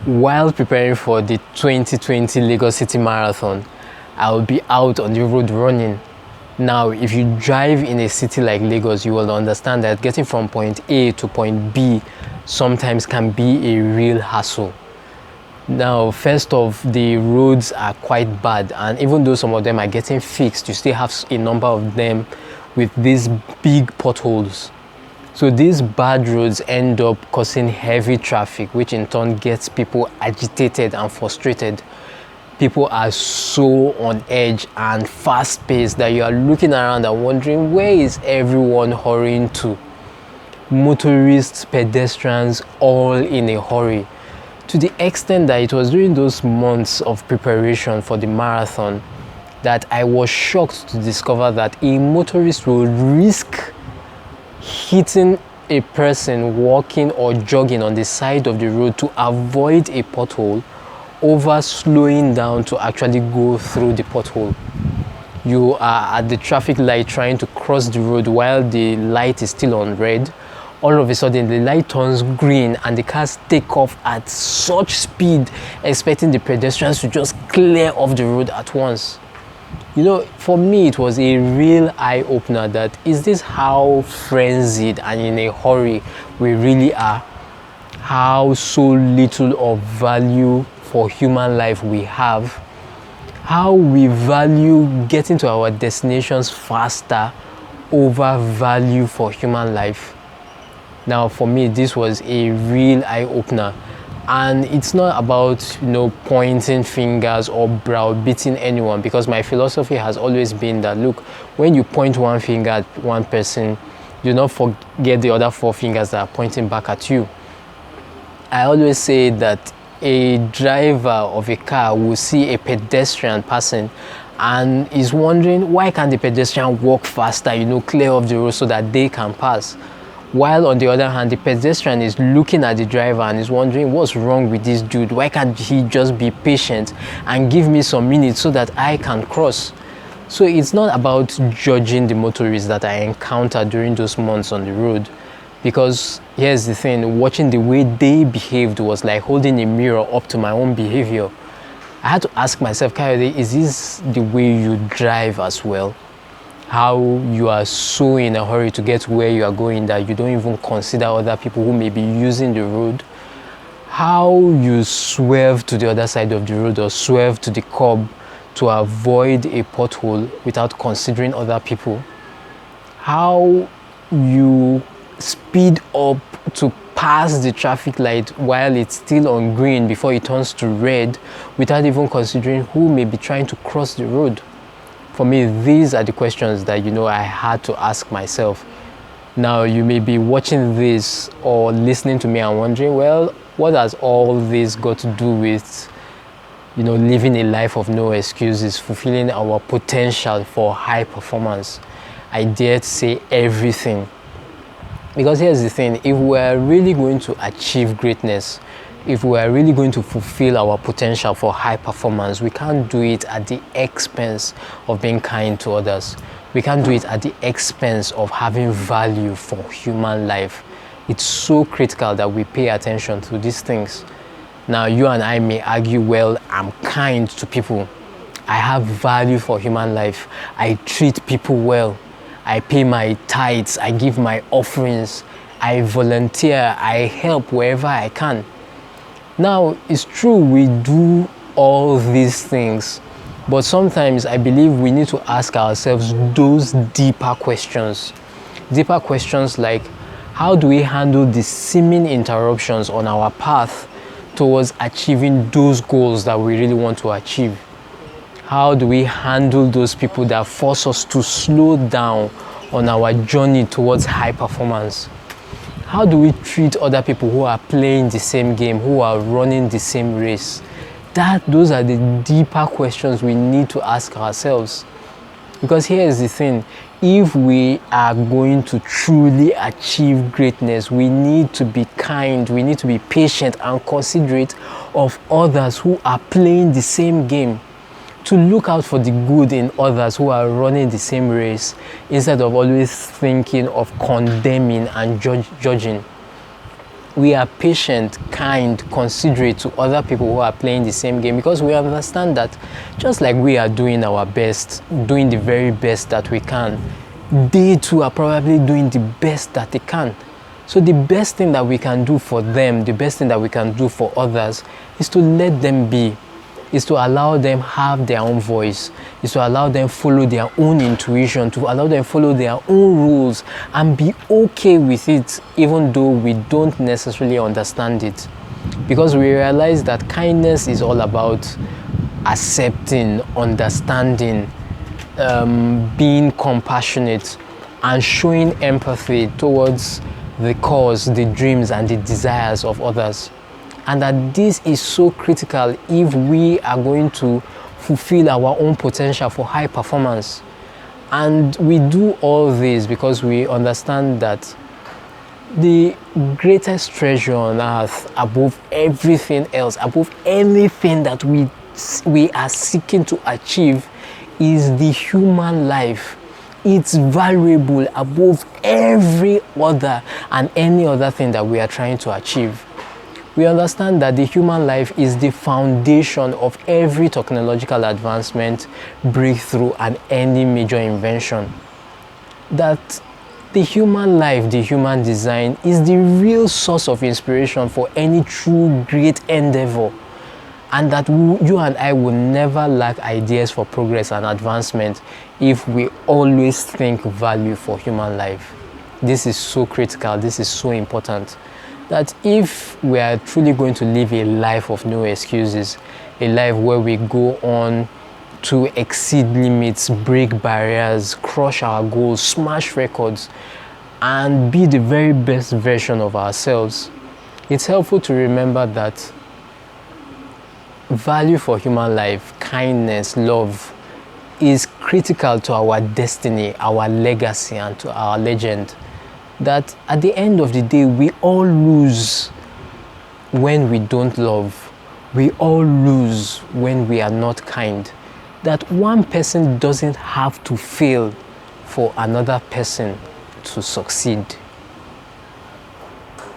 While preparing for the 2020 Lagos City Marathon, I will be out on the road running. Now, if you drive in a city like Lagos, you will understand that getting from point A to point B sometimes can be a real hassle. Now, first off, the roads are quite bad, and even though some of them are getting fixed, you still have a number of them with these big potholes. So these bad roads end up causing heavy traffic, which in turn gets people agitated and frustrated. People are so on edge and fast-paced that you are looking around and wondering, where is everyone hurrying to? Motorists, pedestrians, all in a hurry. To the extent that it was during those months of preparation for the marathon that I was shocked to discover that a motorist will risk hitting a person walking or jogging on the side of the road to avoid a pothole over slowing down to actually go through the pothole. You are at the traffic light trying to cross the road while the light is still on red. All of a sudden the light turns green and the cars take off at such speed, expecting the pedestrians to just clear off the road at once. You know, for me it was a real eye-opener that is this how frenzied and in a hurry we really are? How so little of value for human life we have? How we value getting to our destinations faster over value for human life? Now, for me, this was a real eye-opener. And it's not about, pointing fingers or browbeating anyone, because my philosophy has always been that, look, when you point one finger at one person, do not forget the other four fingers that are pointing back at you. I always say that a driver of a car will see a pedestrian passing and is wondering, why can't the pedestrian walk faster, clear off the road so that they can pass? While on the other hand, the pedestrian is looking at the driver and is wondering, what's wrong with this dude? Why can't he just be patient and give me some minutes so that I can cross? So it's not about judging the motorists that I encountered during those months on the road, because here's the thing, watching the way they behaved was like holding a mirror up to my own behavior. I had to ask myself, Kayode, is this the way you drive as well? How you are so in a hurry to get where you are going that you don't even consider other people who may be using the road? How you swerve to the other side of the road or swerve to the curb to avoid a pothole without considering other people? How you speed up to pass the traffic light while it's still on green before it turns to red without even considering who may be trying to cross the road? For me, these are the questions that, I had to ask myself. Now, you may be watching this or listening to me and wondering, well, what has all this got to do with, living a life of no excuses, fulfilling our potential for high performance? I dare to say everything. Because here's the thing, if we're really going to achieve greatness, if we are really going to fulfill our potential for high performance, we can't do it at the expense of being kind to others. We can't do it at the expense of having value for human life. It's so critical that we pay attention to these things. Now, you and I may argue, well, I'm kind to people. I have value for human life. I treat people well. I pay my tithes. I give my offerings. I volunteer. I help wherever I can. Now, it's true we do all these things, but sometimes I believe we need to ask ourselves those deeper questions. Deeper questions like, how do we handle the seeming interruptions on our path towards achieving those goals that we really want to achieve? How do we handle those people that force us to slow down on our journey towards high performance? How do we treat other people who are playing the same game, who are running the same race? Those are the deeper questions we need to ask ourselves. Because here's the thing, if we are going to truly achieve greatness, we need to be kind, we need to be patient and considerate of others who are playing the same game. To look out for the good in others who are running the same race, instead of always thinking of condemning and judging. we are patient, kind, considerate to other people who are playing the same game, because we understand that just like we are doing our best, doing the very best that we can, they too are probably doing the best that they can. So the best thing that we can do for them, the best thing that we can do for others, is to let them be, is to allow them have their own voice, is to allow them follow their own intuition, to allow them follow their own rules, and be okay with it, even though we don't necessarily understand it. Because we realize that kindness is all about accepting, understanding, being compassionate, and showing empathy towards the cause, the dreams, and the desires of others. And that this is so critical if we are going to fulfill our own potential for high performance. And we do all this because we understand that the greatest treasure on earth, above everything else, above anything that we are seeking to achieve, is the human life. It's valuable above every other and any other thing that we are trying to achieve. We understand that the human life is the foundation of every technological advancement, breakthrough, and any major invention. That the human life, the human design, is the real source of inspiration for any true great endeavor. And that you and I will never lack ideas for progress and advancement if we always think value for human life. This is so critical, this is so important. That if we are truly going to live a life of no excuses, a life where we go on to exceed limits, break barriers, crush our goals, smash records, and be the very best version of ourselves, it's helpful to remember that value for human life, kindness, love, is critical to our destiny, our legacy, and to our legend. That at the end of the day, we all lose when we don't love. We all lose when we are not kind. That one person doesn't have to fail for another person to succeed.